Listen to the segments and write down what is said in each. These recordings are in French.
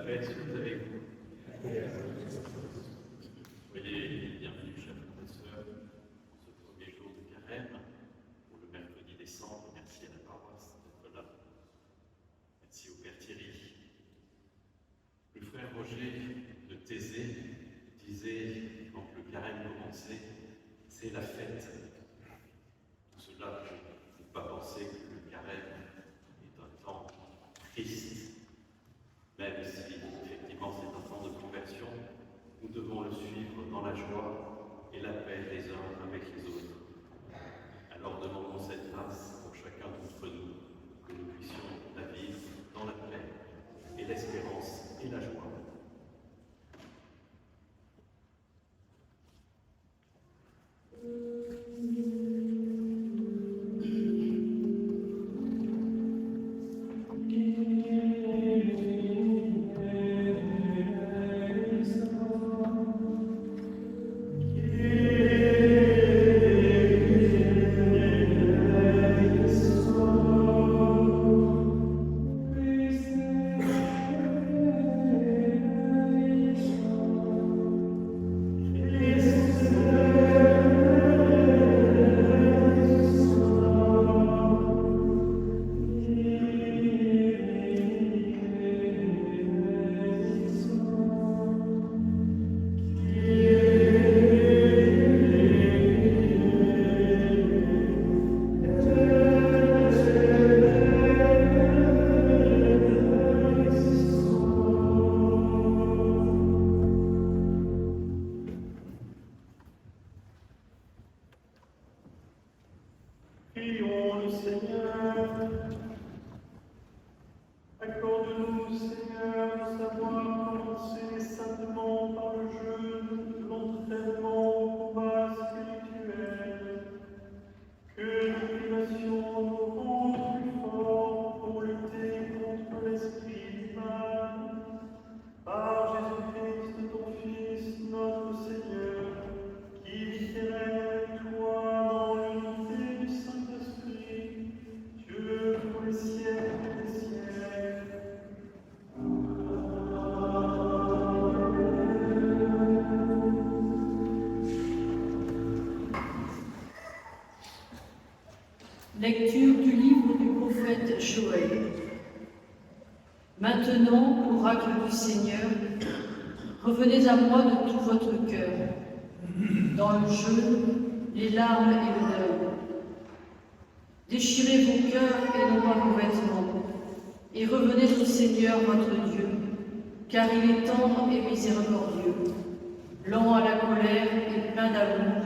paix soit avec vous. Soyez les bienvenus, chers frères et sœurs, ce premier jour de carême, pour le mercredi décembre. Merci à la paroisse d'être là. Merci au Père Thierry. Le frère Roger de Thésée disait, quand le carême commençait, c'est la fête. Tout cela, je ne peux pas penser que le carême est un temps triste. Même si, effectivement, c'est un temps de conversion, nous devons le suivre dans la joie et la paix les uns avec les autres. Alors demandons cette grâce pour chacun d'entre nous, que nous puissions la vivre dans la paix et l'espérance et la joie. Prions le Seigneur. Accorde-nous, Seigneur, de savoir commencer saintement par le jeûne, l'entraînement au combat spirituel. Que nos privations nous rendent plus forts pour lutter contre l'esprit du mal. Par Jésus-Christ, ton Fils, notre Seigneur, qui vit et règne avec toi dans l'unité du Saint-Esprit, Dieu pour les siècles des siècles. Lecture du livre du prophète Joël. Maintenant, oracle du Seigneur, revenez à moi de tout votre cœur, dans le jeûne, les larmes et le deuil. Déchirez vos cœurs et non pas vos vêtements, et revenez au Seigneur votre Dieu, car il est tendre et miséricordieux, lent à la colère et plein d'amour,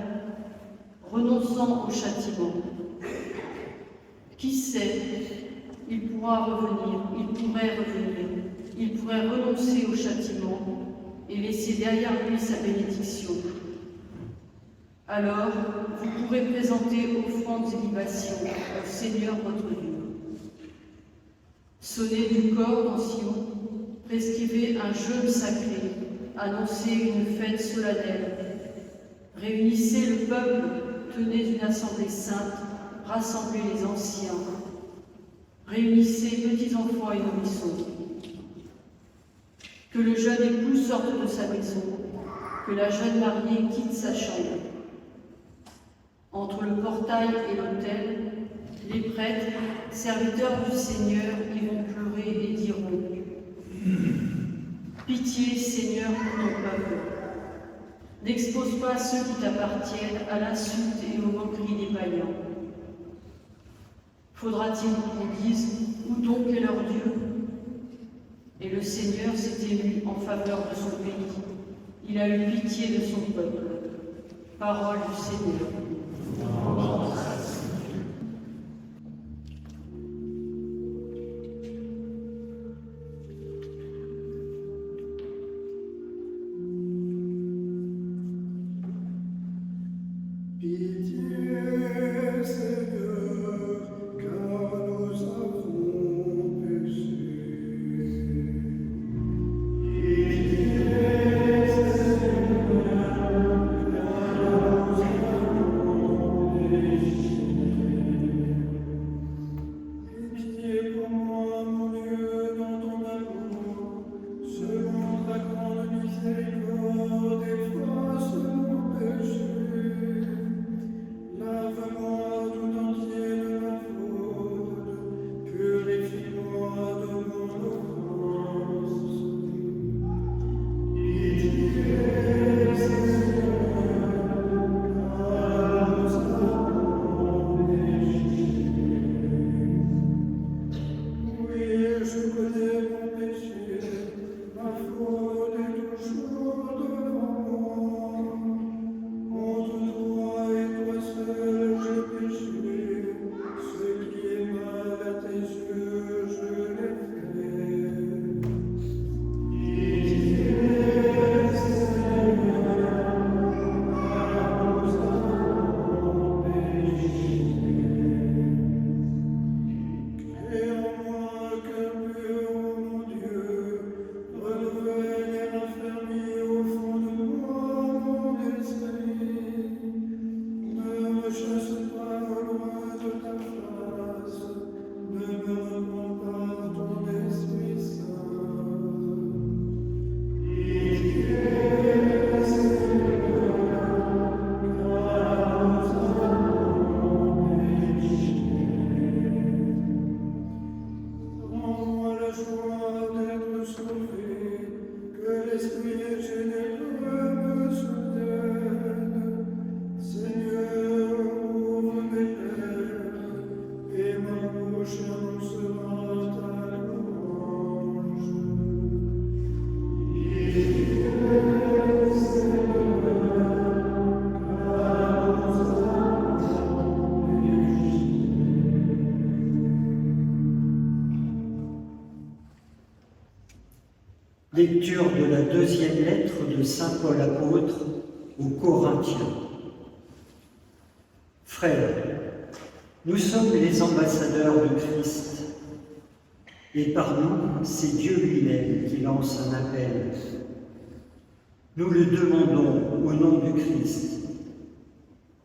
renonçant au châtiment. Qui sait, il pourrait revenir, il pourrait renoncer au châtiment et laisser derrière lui sa bénédiction. Alors, vous pourrez présenter offrandes et libations au Seigneur votre Dieu. Sonnez du corps dans Sion, prescrivez un jeûne sacré, annoncez une fête solennelle. Réunissez le peuple, tenez une assemblée sainte, rassemblez les anciens. Réunissez petits enfants et nourrissons. Que le jeune époux sorte de sa maison, que la jeune mariée quitte sa chambre. Entre le portail et l'autel, les prêtres, serviteurs du Seigneur, y vont pleurer et diront « Pitié, Seigneur, pour ton peuple. N'expose pas ceux qui t'appartiennent à l'insulte et aux moqueries des païens. Faudra-t-il qu'on dise où donc est leur Dieu ?» Et le Seigneur s'est ému en faveur de son pays. Il a eu pitié de son peuple. Parole du Seigneur. Pitié pour moi, mon Dieu, dans ton amour, Lecture de la deuxième lettre de saint Paul apôtre aux Corinthiens. Frères, nous sommes les ambassadeurs de Christ, et par nous, c'est Dieu lui-même qui lance un appel. Nous le demandons au nom du Christ.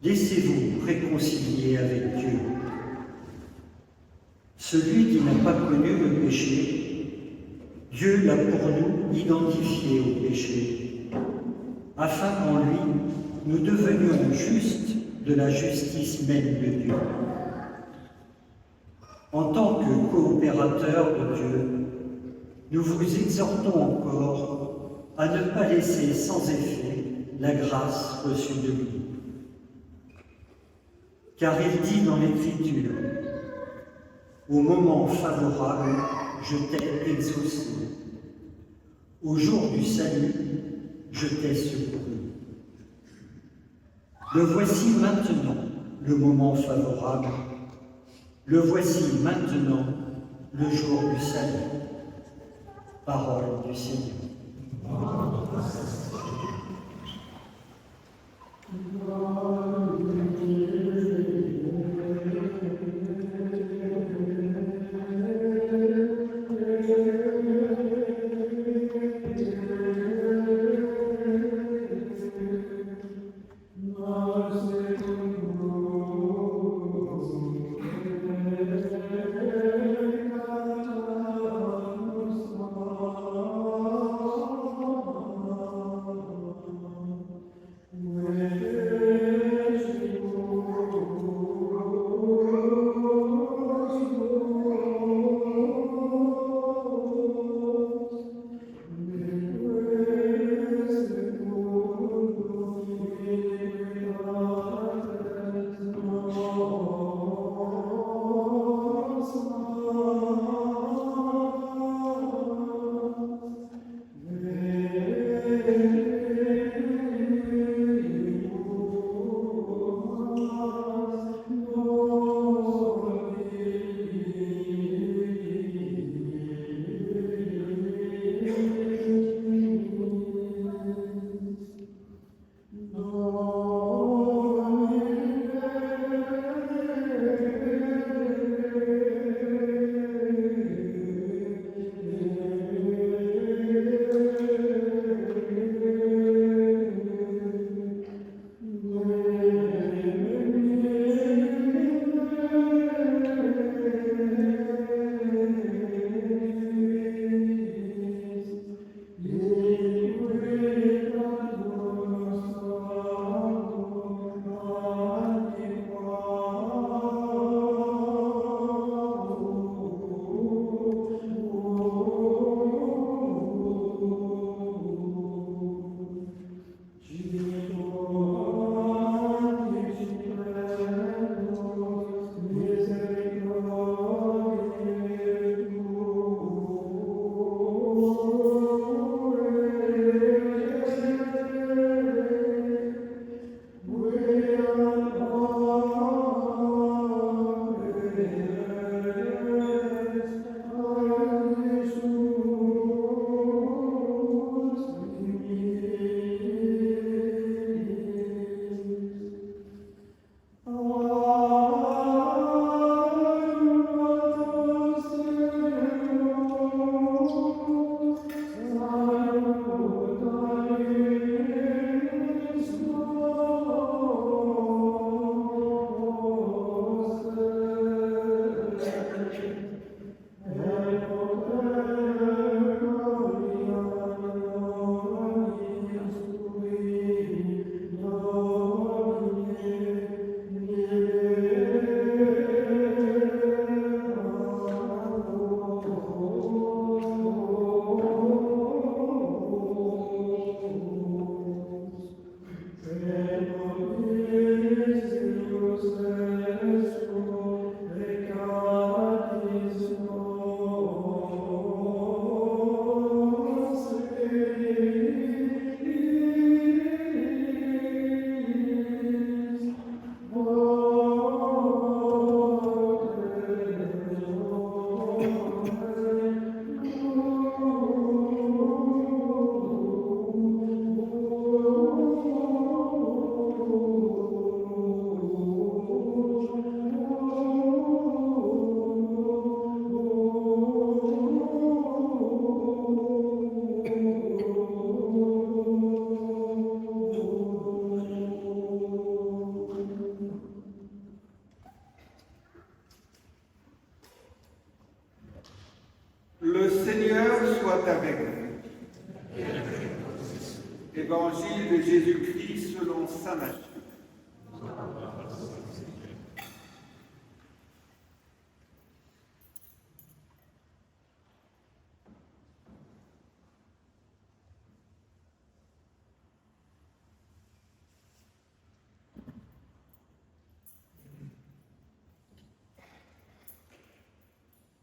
Laissez-vous réconcilier avec Dieu. Celui qui n'a pas connu le péché, Dieu l'a pour nous identifié au péché, afin qu'en lui, nous devenions justes de la justice même de Dieu. En tant que coopérateurs de Dieu, nous vous exhortons encore à ne pas laisser sans effet la grâce reçue de lui. Car il dit dans l'Écriture, « Au moment favorable, je t'ai exaucé. Au jour du salut, je t'ai secouru. » Le voici maintenant, le moment favorable. Le voici maintenant, le jour du salut. Parole du Seigneur. soit avec vous. Évangile de Jésus-Christ selon saint Matthieu.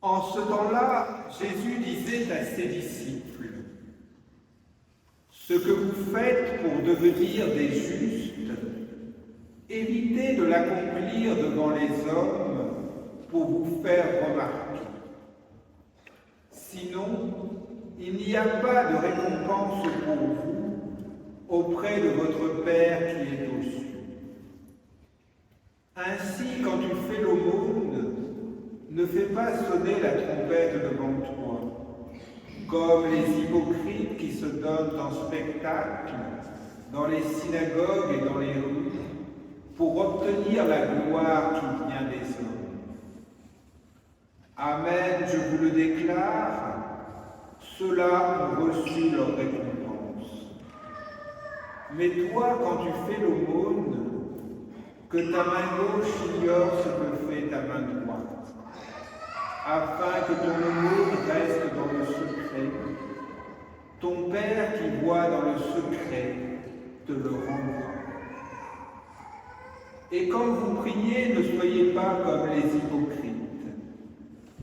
En ce temps-là, Jésus disait à ses disciples, « Ce que vous faites pour devenir des justes, évitez de l'accomplir devant les hommes pour vous faire remarquer. Sinon, il n'y a pas de récompense pour vous auprès de votre Père qui est aux cieux. Ainsi, quand tu fais l'aumône, ne fais pas sonner la trompette devant toi, comme les hypocrites qui se donnent en spectacle dans les synagogues et dans les rues, pour obtenir la gloire qui vient des hommes. Amen, je vous le déclare, ceux-là ont reçu leur récompense. Mais toi, quand tu fais l'aumône, que ta main gauche ignore ce que fait ta main droite, afin que ton aumône reste dans le secret. Ton Père qui voit dans le secret te le rendra. Et quand vous priez, ne soyez pas comme les hypocrites.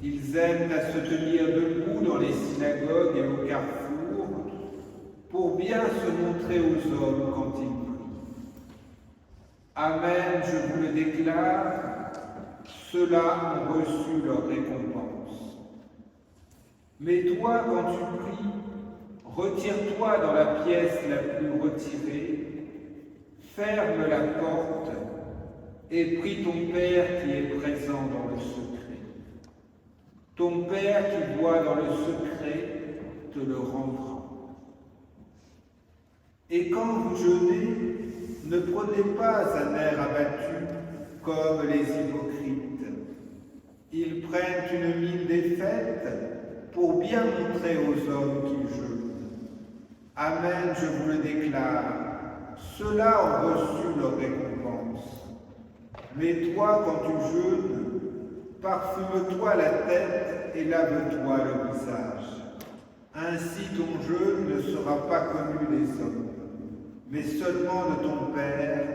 Ils aiment à se tenir debout dans les synagogues et au carrefour pour bien se montrer aux hommes quand ils prient. Amen, je vous le déclare, ceux-là ont reçu leur récompense. Mais toi, quand tu pries, retire-toi dans la pièce la plus retirée, ferme la porte et prie ton Père qui est présent dans le secret. Ton Père qui voit dans le secret te le rendra. Et quand vous jeûnez, ne prenez pas un air abattu comme les hypocrites. Ils prennent une mine défaite pour bien montrer aux hommes qu'ils jeûnent. Amen, je vous le déclare, ceux-là ont reçu leur récompense. Mais toi, quand tu jeûnes, parfume-toi la tête et lave-toi le visage. Ainsi ton jeûne ne sera pas connu des hommes, mais seulement de ton Père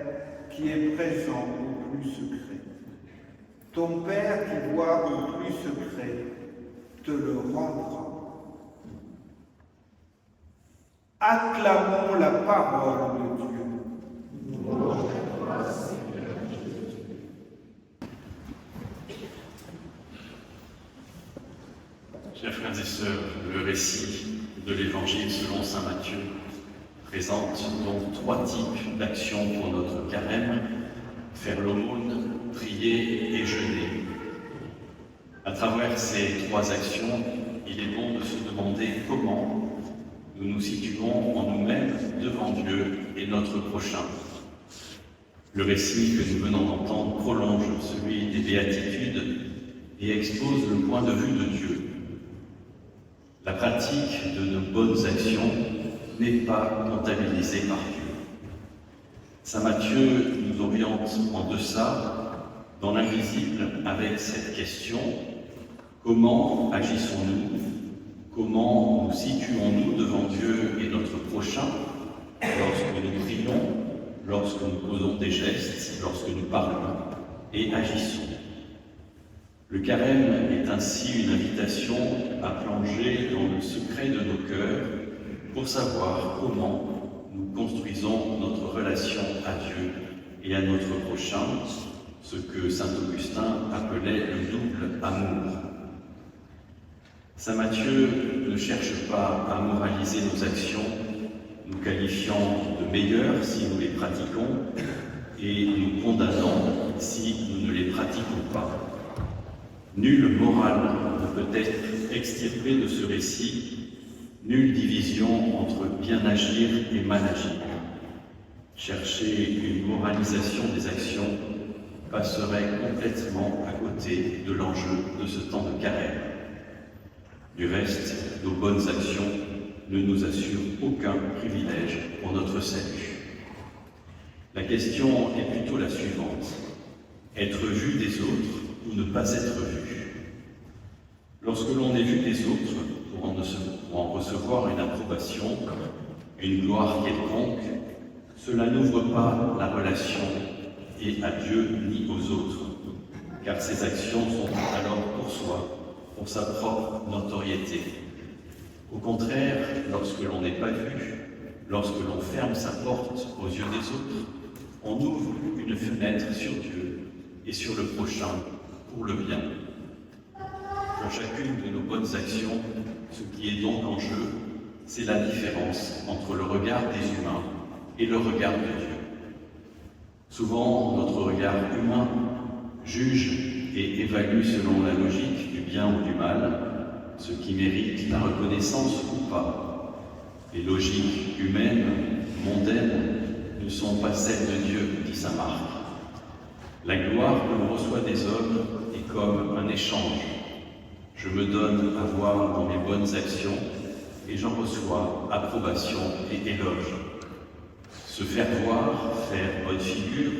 qui est présent au plus secret. Ton Père qui voit au plus secret te le rendra. Acclamons la parole de Dieu. Chers frères et sœurs, le récit de l'Évangile selon saint Matthieu présente donc 3 types d'actions pour notre carême: faire l'aumône, prier et jeûner. À travers ces 3 actions, il est bon de se demander comment nous nous situons en nous-mêmes devant Dieu et notre prochain. Le récit que nous venons d'entendre prolonge celui des béatitudes et expose le point de vue de Dieu. La pratique de nos bonnes actions n'est pas comptabilisée par Dieu. Saint Matthieu nous oriente en deçà, dans l'invisible, avec cette question: comment agissons-nous? Comment nous situons-nous devant Dieu et notre prochain lorsque nous prions, lorsque nous posons des gestes, lorsque nous parlons et agissons? Le carême est ainsi une invitation à plonger dans le secret de nos cœurs pour savoir comment nous construisons notre relation à Dieu et à notre prochain, ce que saint Augustin appelait le double amour. Saint Matthieu ne cherche pas à moraliser nos actions, nous qualifiant de meilleures si nous les pratiquons et nous condamnant si nous ne les pratiquons pas. Nulle morale ne peut être extirpée de ce récit, nulle division entre bien agir et mal agir. Chercher une moralisation des actions passerait complètement à côté de l'enjeu de ce temps de carême. Du reste, nos bonnes actions ne nous assurent aucun privilège pour notre salut. La question est plutôt la suivante. Être vu des autres ou ne pas être vu? Lorsque l'on est vu des autres pour en recevoir une approbation, une gloire quelconque, cela n'ouvre pas la relation et à Dieu ni aux autres, car ces actions sont alors pour soi, pour sa propre notoriété. Au contraire, lorsque l'on n'est pas vu, lorsque l'on ferme sa porte aux yeux des autres, on ouvre une fenêtre sur Dieu et sur le prochain pour le bien. Pour chacune de nos bonnes actions, ce qui est donc en jeu, c'est la différence entre le regard des humains et le regard de Dieu. Souvent, notre regard humain juge et évalue selon la logique du bien ou du mal, ce qui mérite la reconnaissance ou pas. Les logiques humaines, mondaines, ne sont pas celles de Dieu, dit saint Marc. La gloire que l'on reçoit des hommes est comme un échange. Je me donne à voir dans mes bonnes actions et j'en reçois approbation et éloge. Se faire voir, faire bonne figure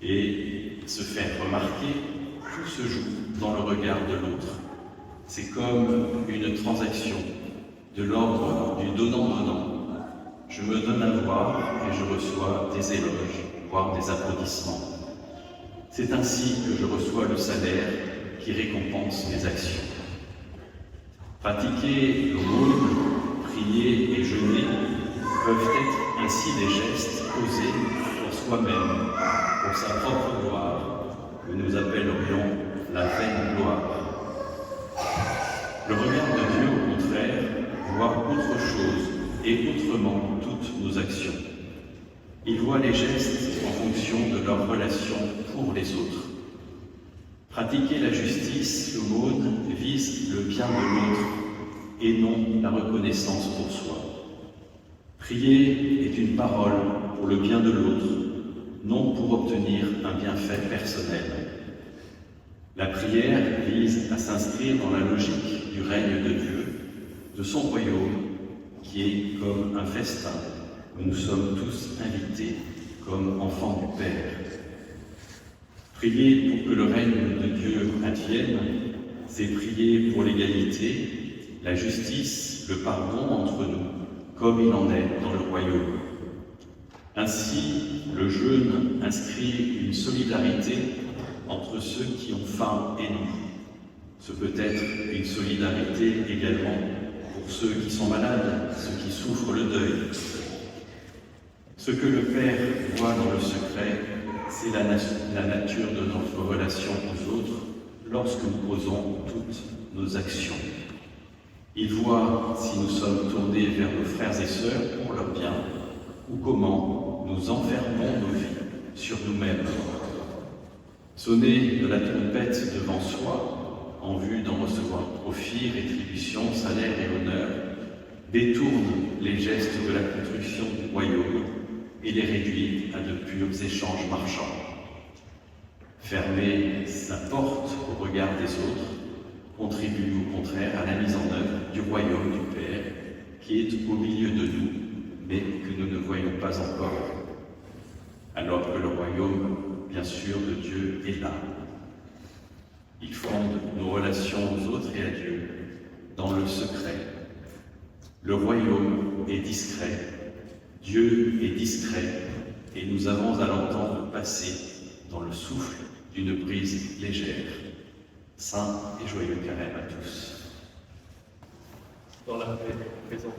et se faire remarquer, tout se joue dans le regard de l'autre. C'est comme une transaction de l'ordre du donnant-donnant. Je me donne à voir et je reçois des éloges, voire des applaudissements. C'est ainsi que je reçois le salaire qui récompense mes actions. Pratiquer l'aumône, prier et jeûner peuvent être ainsi des gestes posés pour soi-même, pour sa propre gloire, que nous appellerions la vaine gloire. Le regard de Dieu, au contraire, voit autre chose et autrement toutes nos actions. Il voit les gestes en fonction de leur relation pour les autres. Pratiquer la justice, l'aumône, vise le bien de l'autre et non la reconnaissance pour soi. Prier est une parole pour le bien de l'autre, non pour obtenir un bienfait personnel. La prière vise à s'inscrire dans la logique du règne de Dieu, de son royaume, qui est comme un festin où nous sommes tous invités comme enfants du Père. Prier pour que le règne de Dieu advienne, c'est prier pour l'égalité, la justice, le pardon entre nous, comme il en est dans le royaume. Ainsi, le jeûne inscrit une solidarité entre ceux qui ont faim et nous. Ce peut être une solidarité également pour ceux qui sont malades, ceux qui souffrent le deuil. Ce que le Père voit dans le secret, c'est la nature de notre relation aux autres lorsque nous posons toutes nos actions. Il voit si nous sommes tournés vers nos frères et sœurs pour leur bien ou comment nous enfermons nos vies sur nous-mêmes. Sonner de la trompette devant soi, en vue d'en recevoir profit, rétribution, salaire et honneur, détourne les gestes de la construction du royaume et les réduit à de purs échanges marchands. Fermer sa porte au regard des autres contribue au contraire à la mise en œuvre du royaume du Père qui est au milieu de nous, mais que nous ne voyons pas encore, alors que le royaume, bien sûr, de Dieu est là. Il fonde nos relations aux autres et à Dieu dans le secret. Le royaume est discret, Dieu est discret, et nous avons à l'entendre passer dans le souffle d'une brise légère. Saint et joyeux carême à tous. Dans la paix, présentons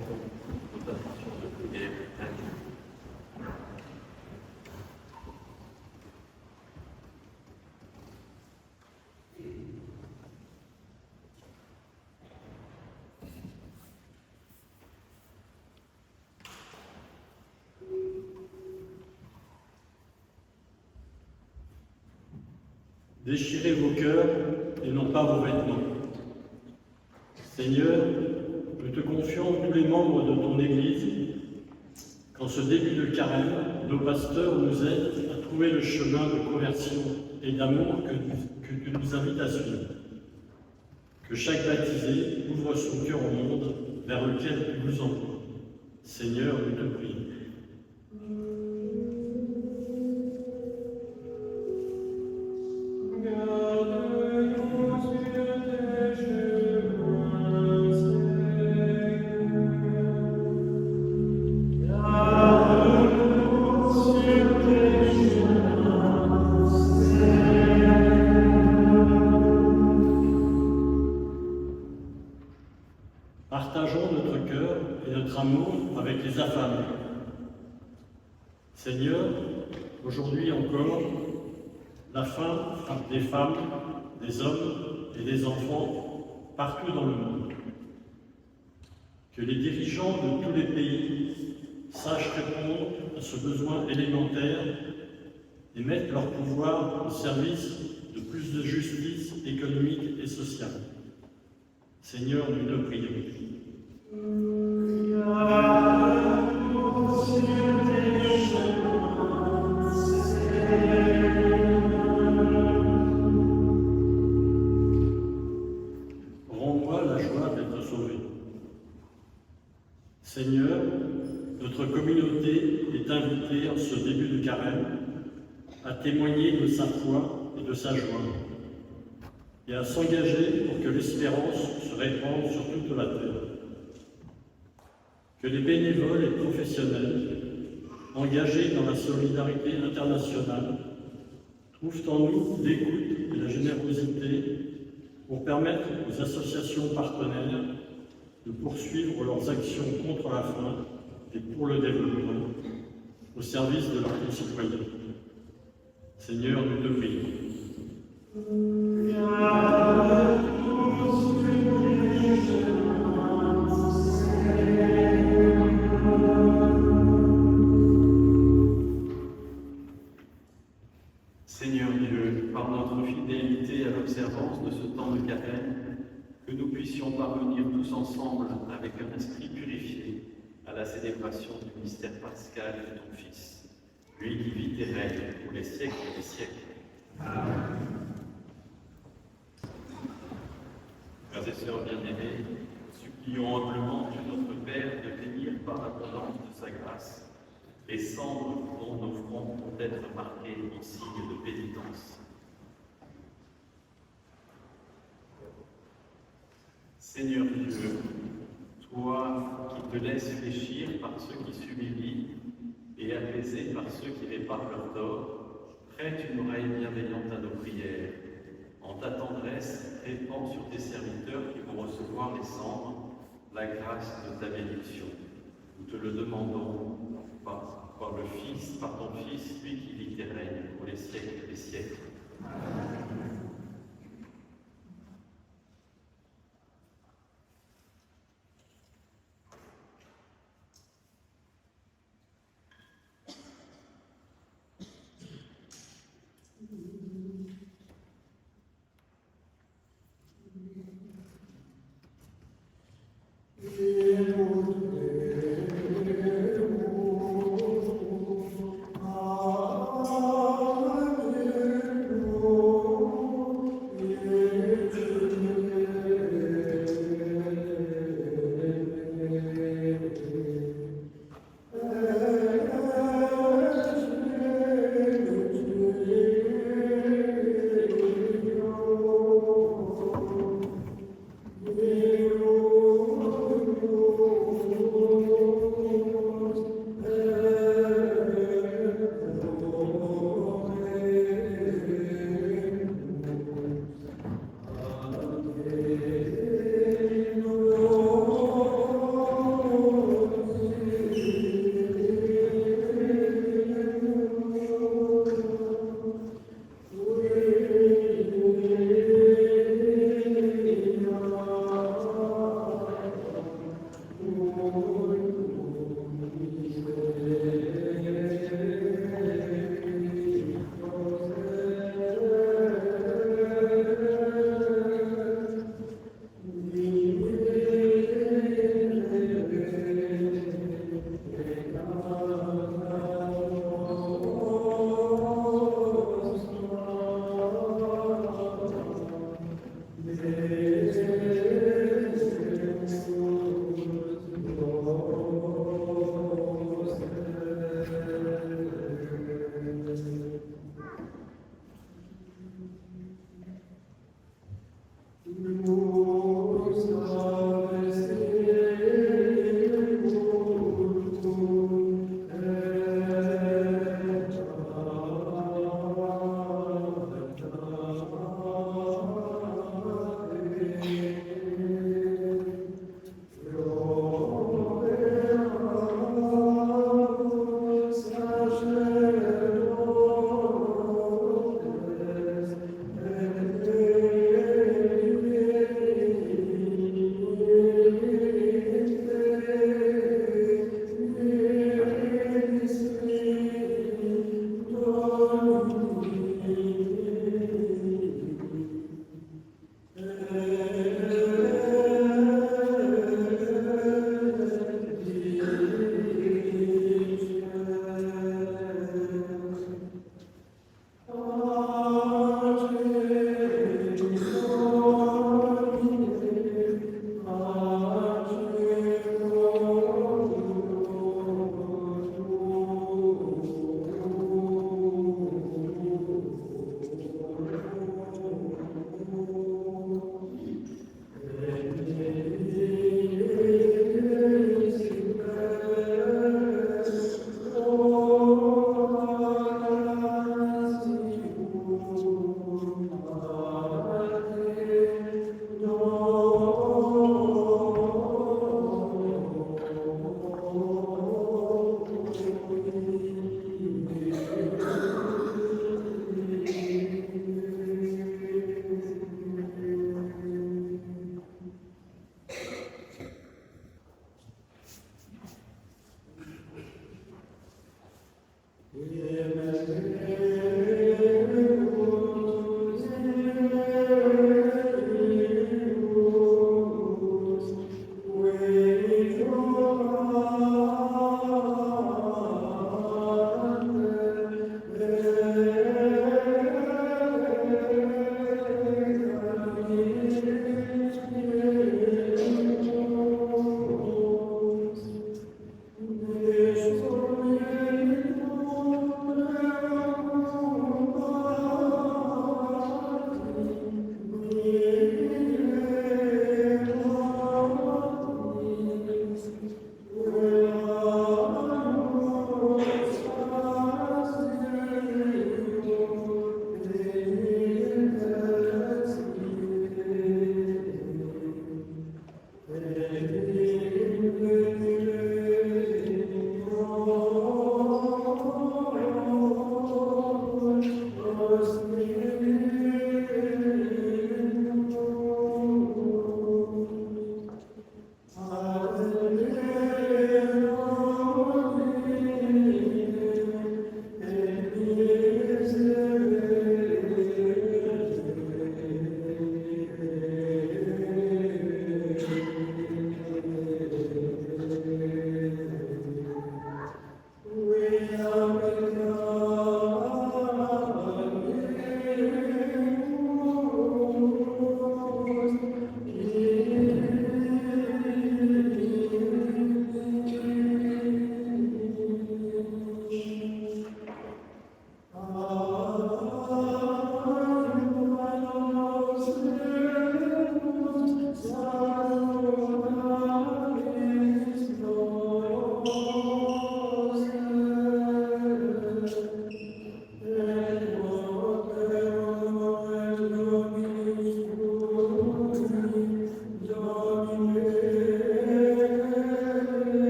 notre intention de prière à Dieu. Déchirez vos cœurs et non pas vos vêtements. Seigneur, nous te confions tous les membres de ton Église. Qu'en ce début de carême, nos pasteurs nous aident à trouver le chemin de conversion et d'amour que tu nous invites à suivre. Que chaque baptisé ouvre son cœur au monde vers lequel tu nous envoies. Seigneur, nous te prions. Partageons notre cœur et notre amour avec les affamés. Seigneur, aujourd'hui encore, la faim frappe des femmes, des hommes et des enfants partout dans le monde. Que les dirigeants de tous les pays sachent répondre à ce besoin élémentaire et mettent leur pouvoir au service de plus de justice économique et sociale. Seigneur, nous te prions. Rends-moi la joie d'être sauvé. Seigneur, notre communauté est invitée en ce début de carême à témoigner de sa foi et de sa joie, et à s'engager pour que l'espérance se répande sur toute la terre. Que les bénévoles et professionnels, engagés dans la solidarité internationale, trouvent en nous l'écoute et la générosité pour permettre aux associations partenaires de poursuivre leurs actions contre la faim et pour le développement, au service de leurs concitoyens. Seigneur, nous te prions. Seigneur Dieu, par notre fidélité à l'observance de ce temps de carême, que nous puissions parvenir tous ensemble avec un esprit purifié à la célébration du mystère pascal de ton Fils, lui qui vit et règne pour les siècles des siècles. Amen. Frères et sœurs bien-aimés, supplions humblement Dieu notre Père de bénir par l'abondance de sa grâce les cendres dont nos fronts vont être marqués en signe de pénitence. Seigneur Dieu, toi qui te laisses fléchir par ceux qui s'humilient et apaiser par ceux qui réparent leurs torts, prête une oreille bienveillante à nos prières. En ta tendresse, répands sur tes serviteurs qui vont recevoir les cendres la grâce de ta bénédiction. Nous te le demandons par le Fils, par ton Fils, lui qui vit et règne pour les siècles des siècles. Amen. Amen.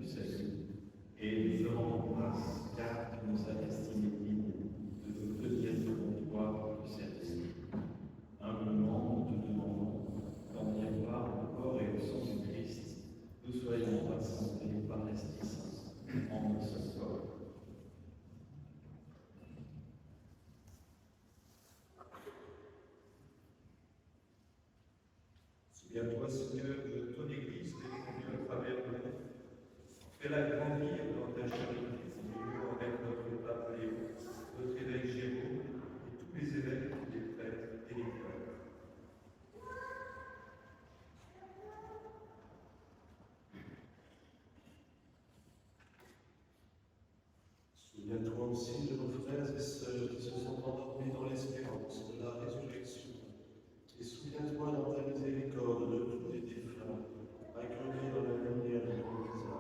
du salut, et nous te rendons grâce, car tu nous as estimés dignes de nous tenir devant toi du service. Humblement, nous te demandons qu'en miroir au corps et au sang du Christ, nous soyons rassemblés par l'Esprit Saint en un seul corps. Souviens-toi, Seigneur, de ton Église répandue à travers le monde. Fais-la grandir dans ta charité, Seigneur, avec notre pape Léo, notre évêque Jérôme et tous les évêques, les prêtres et les clercs. Souviens-toi aussi de nos frères et sœurs qui se sont endormis dans l'espérance de la résurrection. Et souviens-toi dans ta miséricorde de tous les défunts, accueillis dans la lumière de ton visage.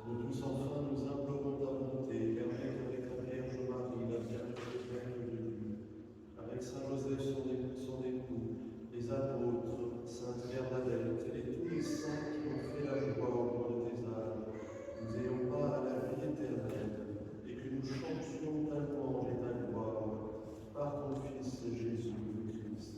Sur nous tous enfin, nous implorons ta bonté, permet qu'avec la Vierge Marie, la bienheureuse Mère de Dieu, avec Saint Joseph, son époux, les apôtres, Sainte Bernadette et tous les saints qui ont fait la joie au nom de tes âmes, nous ayons part à la vie éternelle, et que nous chantions ta louange et ta gloire par ton Fils Jésus le Christ.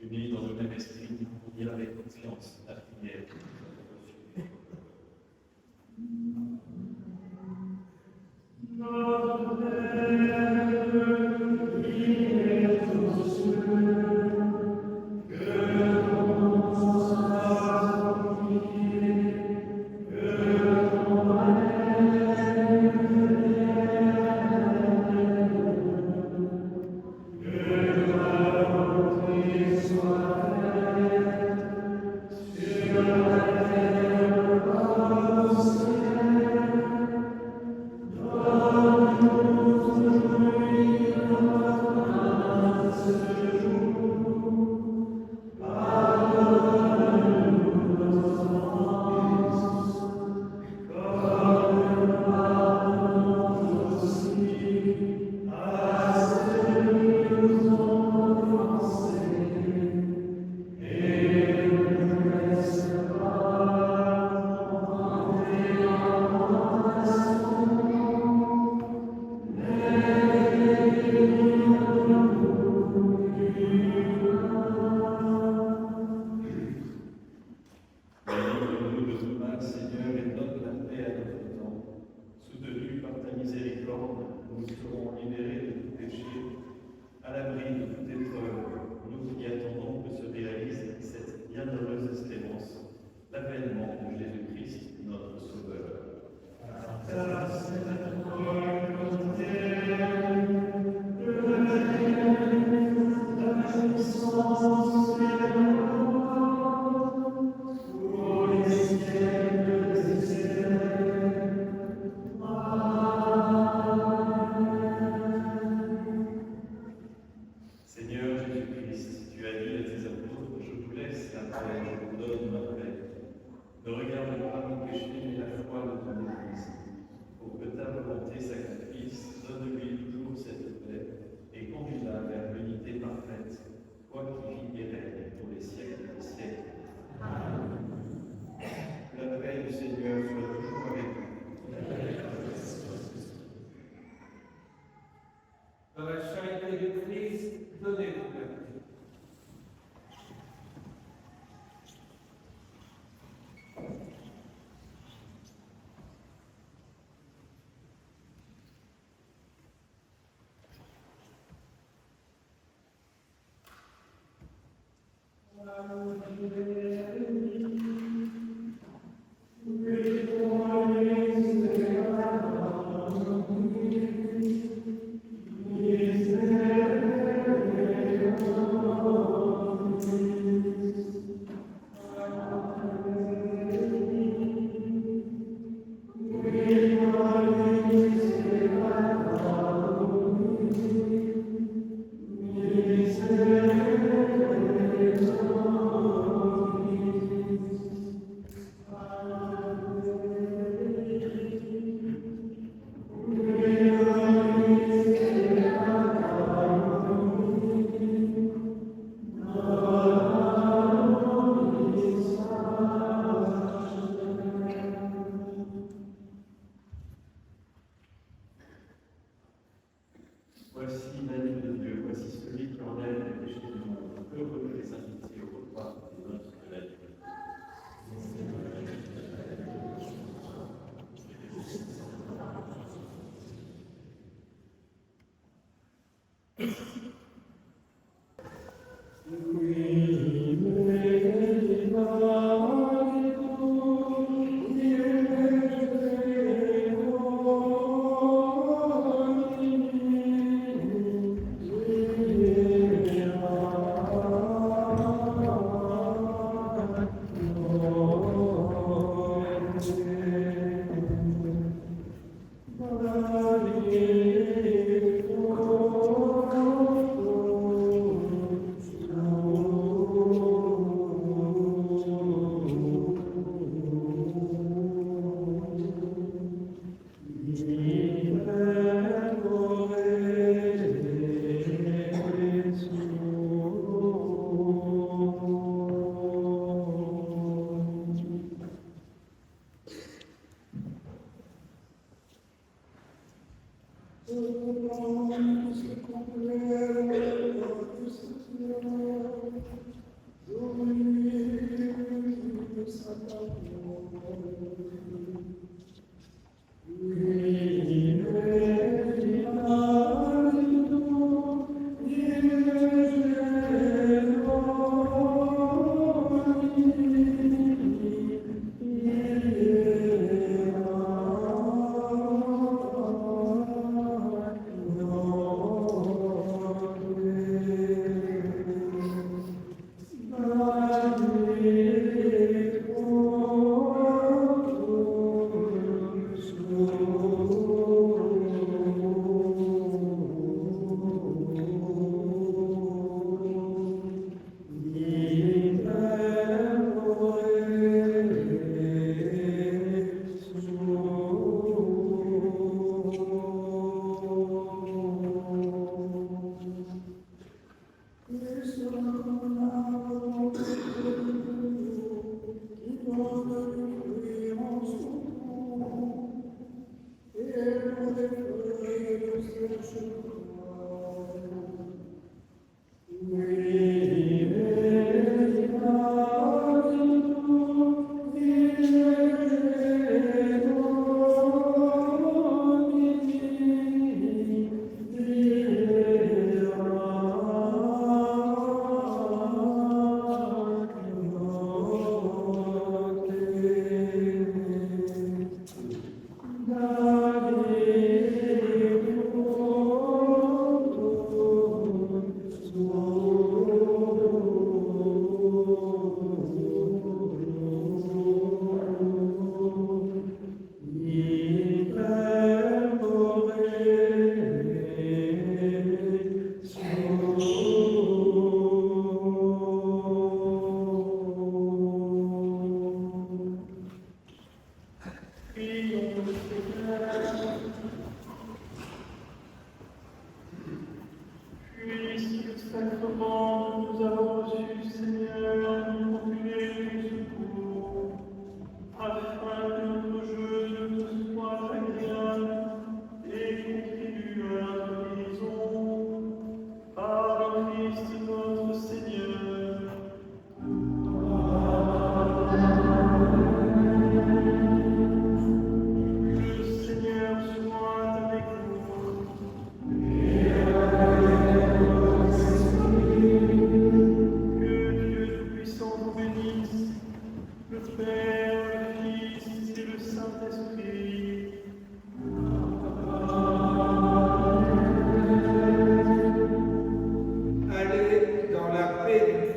Unis dans le même esprit, on ira avec confiance la prière. Délivre-nous de tout mal, Seigneur, et donne la paix à notre temps. Soutenus par ta miséricorde, nous serons libérés de tout péché, à l'abri de toute épreuve, nous qui attendons que se réalise cette bienheureuse espérance, l'avènement de Jésus-Christ, notre Sauveur. Seigneur Jésus-Christ, tu as dit à tes apôtres, je vous laisse la paix, je vous donne ma paix. Ne regarde pas mon péché, mais la foi de ton Église. Pour que ta volonté s'accomplisse, donne-lui toujours cette paix et conduis-la vers l'unité parfaite, toi qui vis et règnes pour les siècles des siècles. Amen. La paix du Seigneur soit toujours avec vous. Dans la charité du Christ, donnez-vous la paix. Voici l'agneau de Dieu, voici celui qui enlève le péché du monde. Heureux les invités au repas des noces de la vie. Allez dans la paix du